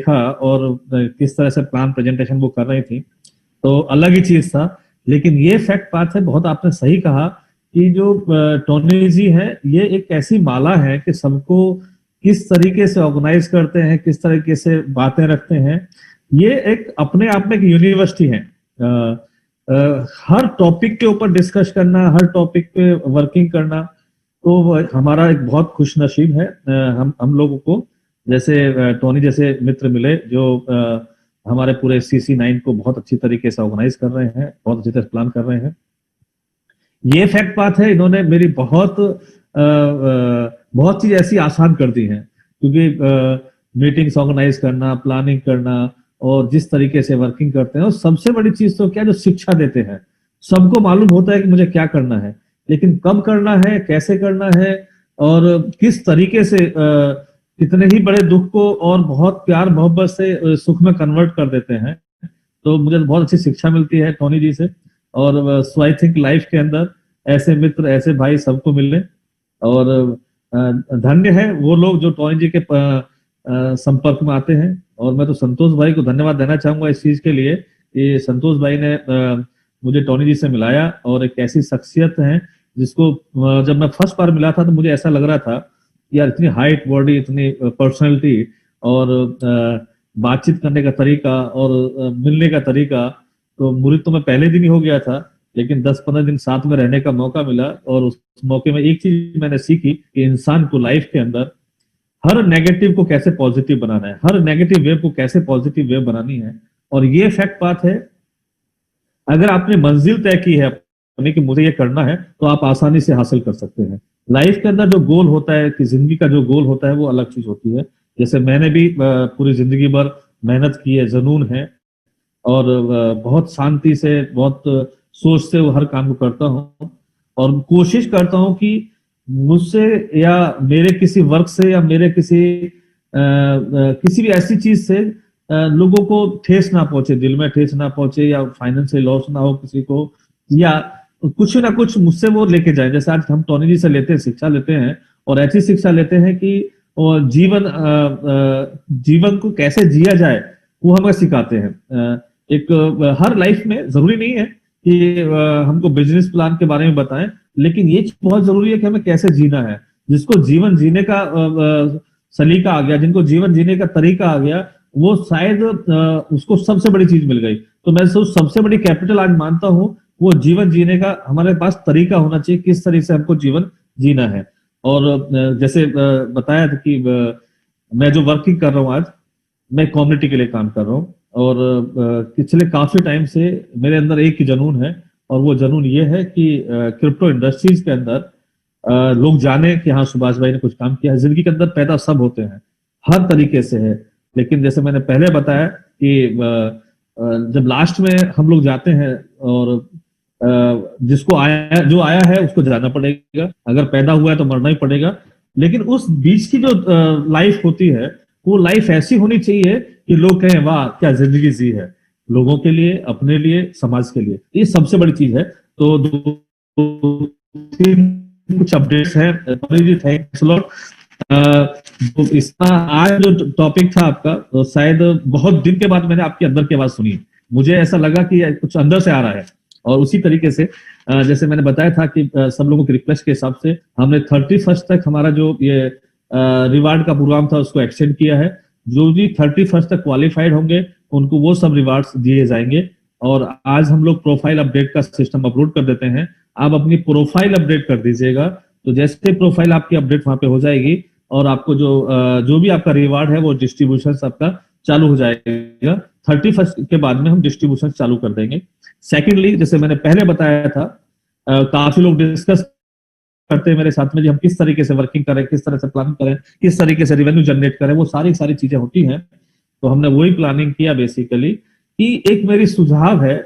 देखा और किस तरह से प्लान प्रेजेंटेशन वो कर रही थी, तो अलग ही चीज था। लेकिन ये फैक्ट बात है, बहुत आपने सही कहा कि जो टोनी जी है ये एक ऐसी माला है कि सबको किस तरीके से ऑर्गेनाइज करते हैं, किस तरीके से बातें रखते हैं। ये एक अपने आप में एक यूनिवर्सिटी है। हर टॉपिक के ऊपर डिस्कस करना, हर टॉपिक पे वर्किंग करना, तो हमारा एक बहुत खुश नसीब है हम लोगों को। जैसे टोनी जैसे मित्र मिले जो हमारे पूरे CC9 को बहुत अच्छी तरीके से ऑर्गेनाइज कर रहे हैं, बहुत अच्छी तरह प्लान कर रहे हैं। ये फैक्ट बात है, इन्होंने मेरी बहुत चीज ऐसी आसान कर दी है, क्योंकि मीटिंग्स ऑर्गेनाइज करना, प्लानिंग करना और जिस तरीके से वर्किंग करते हैं, और सबसे बड़ी चीज तो क्या, जो शिक्षा देते हैं। सबको मालूम होता है कि मुझे क्या करना है, लेकिन कब करना है, कैसे करना है, और किस तरीके से कितने ही बड़े दुख को और बहुत प्यार मोहब्बत से सुख में कन्वर्ट कर देते हैं। तो मुझे बहुत अच्छी शिक्षा मिलती है टोनी जी से। और सो आई थिंक लाइफ के अंदर ऐसे मित्र, ऐसे भाई सबको मिले, और धन्य है वो लोग जो टोनी जी के संपर्क में आते हैं। और मैं तो संतोष भाई को धन्यवाद देना चाहूंगा इस चीज के लिए कि संतोष भाई ने मुझे टोनी जी से मिलाया, और एक ऐसी शख्सियत है जिसको जब मैं फर्स्ट बार मिला था तो मुझे ऐसा लग रहा था कि यार इतनी हाइट, बॉडी, इतनी पर्सनैलिटी, और बातचीत करने का तरीका और मिलने का तरीका, तो मुझे तो मैं पहले दिन ही हो गया था, लेकिन 10-15 दिन साथ में रहने का मौका मिला। और उस मौके में एक चीज मैंने सीखी कि इंसान को लाइफ के अंदर हर नेगेटिव को कैसे पॉजिटिव बनाना है, हर नेगेटिव वेव को कैसे पॉजिटिव वेव बनानी है। और ये फैक्ट बात है, अगर आपने मंजिल तय की है अपने कि मुझे ये करना है, तो आप आसानी से हासिल कर सकते हैं। लाइफ के अंदर जो गोल होता है, कि जिंदगी का जो गोल होता है, वो अलग चीज होती है। जैसे मैंने भी पूरी जिंदगी भर मेहनत की है, जुनून है, और बहुत शांति से, बहुत सोच से वो हर काम को करता हूँ, और कोशिश करता हूँ कि मुझसे या मेरे किसी वर्क से या मेरे किसी भी ऐसी चीज से लोगों को ठेस ना पहुंचे, दिल में ठेस ना पहुंचे, या फाइनेंशियल लॉस ना हो किसी को, या कुछ ना कुछ मुझसे वो लेके जाए। जैसे आज हम टोनी जी से लेते हैं, शिक्षा लेते हैं, और ऐसी शिक्षा लेते हैं कि जीवन को कैसे जिया जाए वो हमें सिखाते हैं। एक हर लाइफ में जरूरी नहीं है कि हमको बिजनेस प्लान के बारे में बताएं, लेकिन ये बहुत जरूरी है कि हमें कैसे जीना है। जिसको जीवन जीने का सलीका आ गया, जिनको जीवन जीने का तरीका आ गया, वो शायद उसको सबसे बड़ी चीज मिल गई। तो मैं सबसे बड़ी कैपिटल आज मानता हूं, वो जीवन जीने का हमारे पास तरीका होना चाहिए, किस तरीके से हमको जीवन जीना है। और जैसे बताया था कि मैं जो वर्किंग कर रहा हूँ आज, मैं कम्युनिटी के लिए काम कर रहा हूँ, और पिछले काफी टाइम से मेरे अंदर एक ही जुनून है, और वो जुनून ये है कि क्रिप्टो इंडस्ट्रीज के अंदर लोग जाने कि हाँ, सुभाष भाई ने कुछ काम किया है। जिंदगी के अंदर पैदा सब होते हैं, हर तरीके से है, लेकिन जैसे मैंने पहले बताया कि जब लास्ट में हम लोग जाते हैं, और जो आया है उसको जाना पड़ेगा, अगर पैदा हुआ है तो मरना ही पड़ेगा। लेकिन उस बीच की जो लाइफ होती है, वो लाइफ ऐसी होनी चाहिए कि लोग कहें वाह क्या जिंदगी जी है, लोगों के लिए, अपने लिए, समाज के लिए। ये सबसे बड़ी चीज है। तो कुछ अपडेट्स हैं। Thanks lot. तो इसका आज जो टॉपिक था आपका, तो शायद बहुत दिन के बाद मैंने आपके अंदर की आवाज सुनी, मुझे ऐसा लगा कि कुछ अंदर से आ रहा है। और उसी तरीके से जैसे मैंने बताया था कि सब लोगों की रिक्वेस्ट के हिसाब से हमने 31 तक हमारा जो ये रिवार्ड का प्रोग्राम था उसको एक्सटेंड किया है। जो भी 31 तक क्वालिफाइड होंगे उनको वो सब रिवार्ड्स दिए जाएंगे। और आज हम लोग प्रोफाइल अपडेट का सिस्टम अपलोड कर देते हैं, आप अपनी प्रोफाइल अपडेट कर दीजिएगा। तो जैसे प्रोफाइल आपकी अपडेट वहां पे हो जाएगी, और आपको जो भी आपका रिवार्ड है वो डिस्ट्रीब्यूशन आपका चालू हो जाएगा। 31 के बाद में हम डिस्ट्रीब्यूशन चालू कर देंगे। सेकेंडली, जैसे मैंने पहले बताया था, काफी लोग डिस्कस करते हैं मेरे साथ में, हम किस तरीके से वर्किंग करें, किस तरह से प्लान करें, किस तरीके से रेवेन्यू जनरेट करें, वो सारी चीजें होती हैं। तो हमने वही प्लानिंग किया बेसिकली, कि एक मेरी सुझाव है,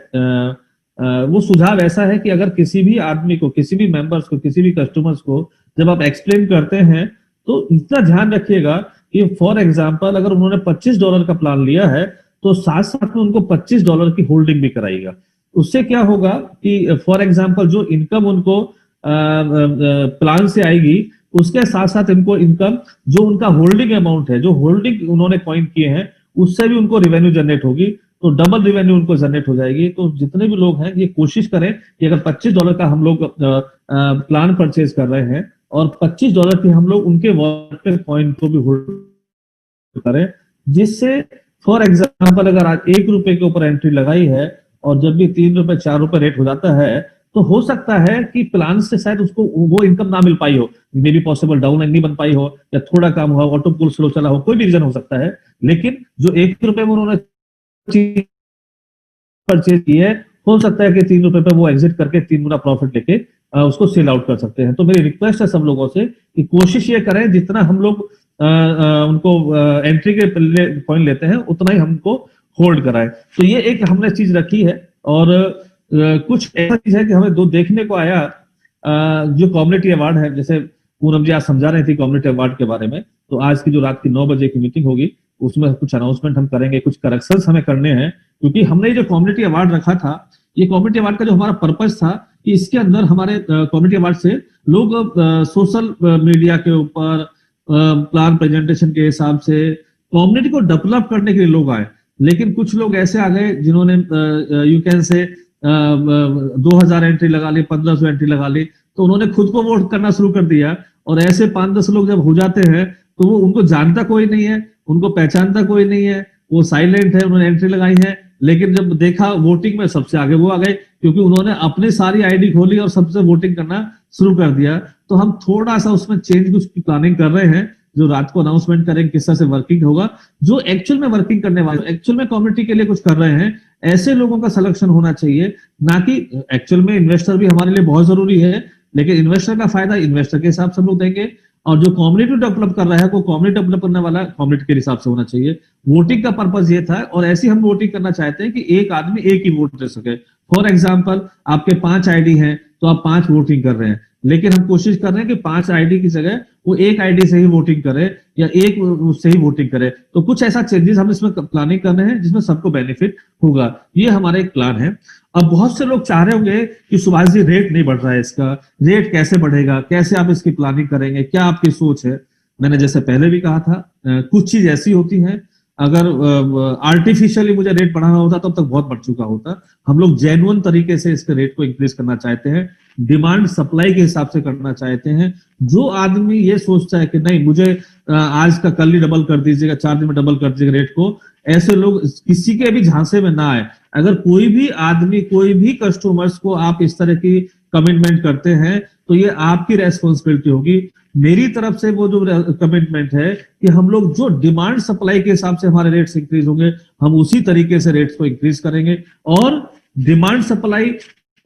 वो सुझाव ऐसा है कि अगर किसी भी आदमी को, किसी भी मेंबर्स को, किसी भी कस्टमर्स को जब आप एक्सप्लेन करते हैं, तो इतना ध्यान रखिएगा कि फॉर एग्जांपल अगर उन्होंने $25 का प्लान लिया है, तो साथ साथ में उनको $25 की होल्डिंग भी कराइएगा। उससे क्या होगा कि फॉर एग्जांपल जो इनकम उनको प्लान से आएगी, उसके साथ साथ इनको इनकम, जो उनका होल्डिंग अमाउंट है, जो होल्डिंग उन्होंने कॉइन किए हैं, उससे भी उनको रेवेन्यू जनरेट होगी, तो डबल रेवेन्यू उनको जनरेट हो जाएगी। तो जितने भी लोग हैं ये कोशिश करें कि अगर $25 का हम लोग प्लान परचेज कर रहे हैं और $25 की हम लोग उनके वॉलेट पे कॉइन को भी होल्ड करें, जिससे फॉर एग्जाम्पल अगर आज ₹1 के ऊपर एंट्री लगाई है और जब भी ₹3 ₹4 रेट हो जाता है, तो हो सकता है कि प्लान से शायद उसको वो इनकम ना मिल पाई हो, मे बी पॉसिबल डाउन नहीं बन पाई हो, या थोड़ा काम हुआ, ऑटो पुल स्लो चला हो, कोई भी रीजन हो सकता है। लेकिन जो ₹1 में उन्होंने परचेज की है, हो सकता है कि ₹3 पे वो एग्जिट करके 3 गुना प्रॉफिट लेके उसको सेल आउट कर सकते हैं। तो मेरी रिक्वेस्ट है सब लोगों से कि कोशिश ये करें जितना हम लोग उनको एंट्री के पॉइंट लेते हैं उतना ही हमको होल्ड कराए। तो ये एक हमने चीज रखी है। और कुछ ऐसा चीज है कि हमें दो देखने को आया, जो कम्युनिटी अवार्ड है, जैसे पूनम जी आज समझा रही थी कम्युनिटी अवार्ड के बारे में, तो आज की जो रात की 9 बजे की मीटिंग होगी उसमें कुछ अनाउंसमेंट हम करेंगे, कुछ करेक्शंस हमें करने हैं, क्योंकि हमने जो कम्युनिटी अवार्ड रखा था, ये कम्युनिटी अवार्ड का जो हमारा पर्पस था कि इसके अंदर हमारे कम्युनिटी अवार्ड से लोग सोशल मीडिया के ऊपर प्लान प्रेजेंटेशन के हिसाब से कम्युनिटी को डेवलप करने के लिए लोग आए। लेकिन कुछ लोग ऐसे आ गए जिन्होंने यू कैन से 2000 एंट्री लगा ली, 1500 एंट्री लगा ली, तो उन्होंने खुद को वोट करना शुरू कर दिया। और ऐसे 5-10 लोग जब हो जाते हैं तो वो उनको जानता कोई नहीं है, उनको पहचानता कोई नहीं है, वो साइलेंट है, उन्होंने एंट्री लगाई है, लेकिन जब देखा वोटिंग में सबसे आगे वो आ गए, क्योंकि उन्होंने अपनी सारी आईडी खोली और सबसे वोटिंग करना शुरू कर दिया। तो हम थोड़ा सा उसमें चेंज की प्लानिंग कर रहे हैं, जो रात को अनाउंसमेंट करेंगे किस तरह से वर्किंग होगा। जो एक्चुअल में वर्किंग करने वाले, एक्चुअल में कम्युनिटी के लिए कुछ कर रहे हैं, ऐसे लोगों का सिलेक्शन होना चाहिए, ना कि एक्चुअल में इन्वेस्टर भी हमारे लिए बहुत जरूरी है, लेकिन इन्वेस्टर का फायदा इन्वेस्टर के हिसाब से हम लोग देंगे, और जो कम्युनिटी डेवलप कर रहा है वो कम्युनिटी डेवलप करने वाला कम्युनिटी के हिसाब से होना चाहिए। वोटिंग का पर्पस ये था, और ऐसी हम वोटिंग करना चाहते हैं कि एक आदमी एक ही वोट दे सके। फॉर एग्जाम्पल आपके 5 आईडी हैं तो आप 5 वोटिंग कर रहे हैं, लेकिन हम कोशिश कर रहे हैं कि 5 आईडी की जगह वो एक आईडी से ही वोटिंग करे या एक से ही वोटिंग करे। तो कुछ ऐसा चेंजेस हम इसमें प्लानिंग कर रहे हैं जिसमें सबको बेनिफिट होगा। ये हमारा एक प्लान है। अब बहुत से लोग चाह रहे होंगे कि सुभाष जी रेट नहीं बढ़ रहा है, इसका रेट कैसे बढ़ेगा, कैसे आप इसकी प्लानिंग करेंगे, क्या आपकी सोच है। मैंने जैसे पहले भी कहा था, कुछ चीज ऐसी होती है, अगर आर्टिफिशियली मुझे रेट बढ़ाना होता तब तक बहुत बढ़ चुका होता। हम लोग जेन्युइन तरीके से इसके रेट को इंक्रीज करना चाहते हैं, डिमांड सप्लाई के हिसाब से करना चाहते हैं। जो आदमी ये सोचता है कि नहीं मुझे आज का कल ही डबल कर दीजिएगा, 4 दिन में डबल कर दीजिएगा रेट को, ऐसे लोग किसी के भी झांसे में ना आए। अगर कोई भी आदमी, कोई भी कस्टमर्स को आप इस तरह की कमिटमेंट करते हैं तो ये आपकी रेस्पॉन्सिबिलिटी होगी। मेरी तरफ से वो जो कमिटमेंट है कि हम लोग जो डिमांड सप्लाई के हिसाब से हमारे रेट्स इंक्रीज होंगे, हम उसी तरीके से रेट्स को इंक्रीज करेंगे। और डिमांड सप्लाई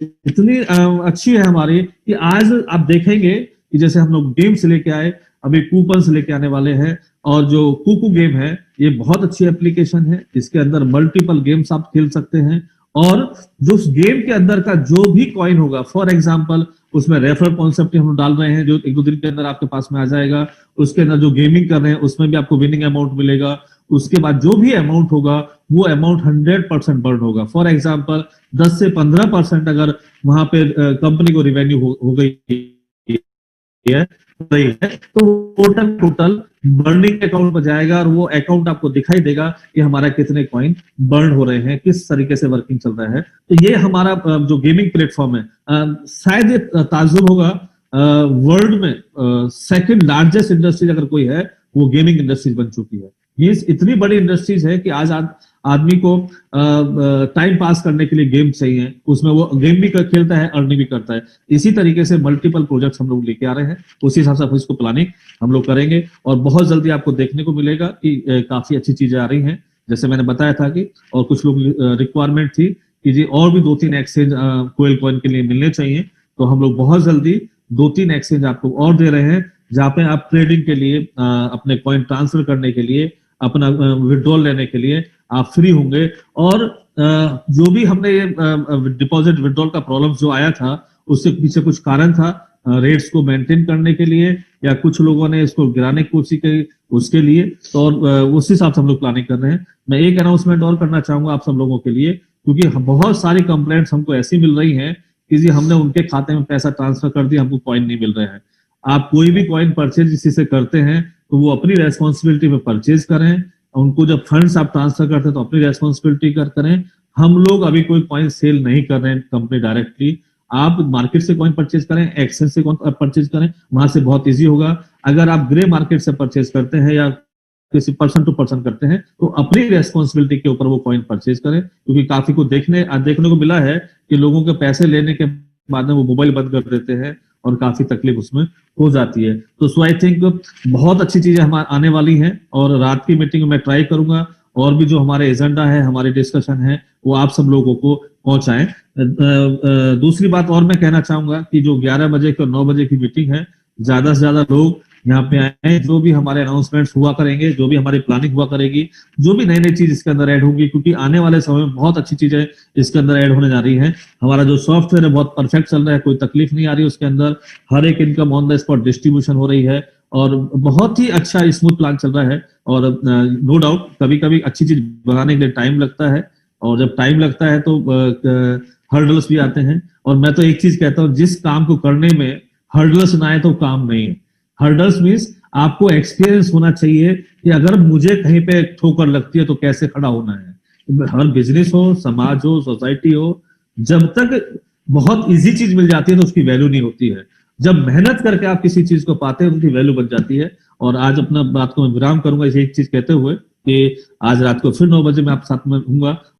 इतनी अच्छी है हमारी कि आज आप देखेंगे कि जैसे हम लोग गेम्स लेके आए, अभी कूपन्स लेके आने वाले हैं, और जो कुकू गेम है ये बहुत अच्छी एप्लीकेशन है, इसके अंदर मल्टीपल गेम्स आप खेल सकते हैं। और जो उस गेम के अंदर का जो भी कॉइन होगा, फॉर एग्जांपल उसमें रेफरल कॉन्सेप्ट हम डाल रहे हैं जो 1-2 दिन के अंदर आपके पास में आ जाएगा। उसके अंदर जो गेमिंग कर रहे हैं उसमें भी आपको विनिंग अमाउंट मिलेगा। उसके बाद जो भी अमाउंट होगा वो अमाउंट 100% बर्न होगा। फॉर एग्जांपल 10 से 15% अगर वहां पे कंपनी को रिवेन्यू हो गई है तो टोटल बर्निंग अकाउंट में जाएगा, और वो अकाउंट आपको दिखाई देगा कि हमारा कितने कॉइन बर्न हो रहे हैं, किस तरीके से वर्किंग चल रहा है। तो ये हमारा जो गेमिंग प्लेटफॉर्म है, शायद ये ताज्जुब होगा, वर्ल्ड में सेकंड लार्जेस्ट इंडस्ट्रीज अगर कोई है वो गेमिंग इंडस्ट्रीज बन चुकी है। ये इतनी बड़ी इंडस्ट्रीज है कि आज आदमी को टाइम पास करने के लिए गेम चाहिए, उसमें वो गेम भी खेलता है, अर्निंग भी करता है। इसी तरीके से मल्टीपल प्रोजेक्ट्स हम लोग लेके आ रहे हैं, उसी हिसाब से इसको प्लानिंग हम लोग करेंगे, और बहुत जल्दी आपको देखने को मिलेगा कि काफी अच्छी चीजें आ रही हैं। जैसे मैंने बताया था कि और कुछ लोग रिक्वायरमेंट थी कि जी और भी 2-3 एक्सचेंज कोयल कॉइन के लिए मिलने चाहिए, तो हम लोग बहुत जल्दी 2-3 एक्सचेंज आपको और दे रहे हैं, जहाँ पे आप ट्रेडिंग के लिए, अपने कॉइन ट्रांसफर करने के लिए, अपना विड्रॉल लेने के लिए आप फ्री होंगे। और जो भी हमने ये डिपॉजिट विड्रॉल का प्रॉब्लम जो आया था उससे पीछे कुछ कारण था, रेट्स को मेंटेन करने के लिए, या कुछ लोगों ने इसको गिराने की कोशिश की उसके लिए, तो और उस हिसाब से हम लोग प्लानिंग कर रहे हैं। मैं एक अनाउंसमेंट और करना चाहूंगा आप सब लोगों के लिए, क्योंकि बहुत सारी कंप्लेंट्स हमको ऐसी मिल रही हैं कि जी हमने उनके खाते में पैसा ट्रांसफर कर दिया, हमको कॉइन नहीं मिल रहे हैं। आप कोई भी कॉइन परचेज इसी से करते हैं तो वो अपनी रेस्पॉन्सिबिलिटी में परचेज करें, उनको जब फंड्स आप ट्रांसफर करते हैं तो अपनी रेस्पॉन्सिबिलिटी करें। हम लोग अभी कोई कॉइन सेल नहीं कर रहे हैं कंपनी डायरेक्टली। आप मार्केट से कॉइन परचेज करें, एक्सचेंज से कॉइन परचेज करें, वहां से बहुत इजी होगा। अगर आप ग्रे मार्केट से परचेज करते हैं या किसी पर्सन टू पर्सन करते हैं तो अपनी रेस्पॉन्सिबिलिटी के ऊपर वो कॉइन परचेज करें, क्योंकि काफी को देखने को मिला है कि लोगों के पैसे लेने के बाद में वो मोबाइल बंद कर देते हैं और काफी तकलीफ उसमें हो जाती है। तो सो आई थिंक बहुत अच्छी चीजें हमारे आने वाली हैं और रात की मीटिंग में मैं ट्राई करूंगा और भी जो हमारे एजेंडा है, हमारे डिस्कशन है, वो आप सब लोगों को पहुंचाएं। दूसरी बात और मैं कहना चाहूंगा कि जो 11 बजे की और 9 बजे की मीटिंग है, ज्यादा से ज्यादा लोग यहाँ पे आए। जो भी हमारे अनाउंसमेंट्स हुआ करेंगे, जो भी हमारी प्लानिंग हुआ करेगी, जो भी नई नई चीज इसके अंदर ऐड होगी, क्योंकि आने वाले समय में बहुत अच्छी चीजें इसके अंदर ऐड होने जा रही है। हमारा जो सॉफ्टवेयर है बहुत परफेक्ट चल रहा है, कोई तकलीफ नहीं आ रही उसके अंदर। हर एक income on the spot distribution हो रही है और बहुत ही अच्छा स्मूथ प्लान चल रहा है। और नो डाउट कभी कभी अच्छी चीज बनाने के लिए टाइम लगता है, और जब टाइम लगता है तो हर्डल्स भी आते हैं। और मैं तो एक चीज कहता हूँ, जिस काम को करने में हर्डल्स ना आए तो काम नहीं है। हर्डल्स मीन्स आपको एक्सपीरियंस होना चाहिए कि अगर मुझे कहीं पे ठोकर लगती है तो कैसे खड़ा होना है। हर बिजनेस हो, समाज हो, सोसाइटी हो, जब तक बहुत इजी चीज मिल जाती है तो उसकी वैल्यू नहीं होती है। जब मेहनत करके आप किसी चीज को पाते हैं उनकी वैल्यू बन जाती है। और आज अपना बात को मैं विराम करूंगा इसे एक चीज कहते हुए कि आज रात को फिर 9 बजे मैं आप साथ में हूंगा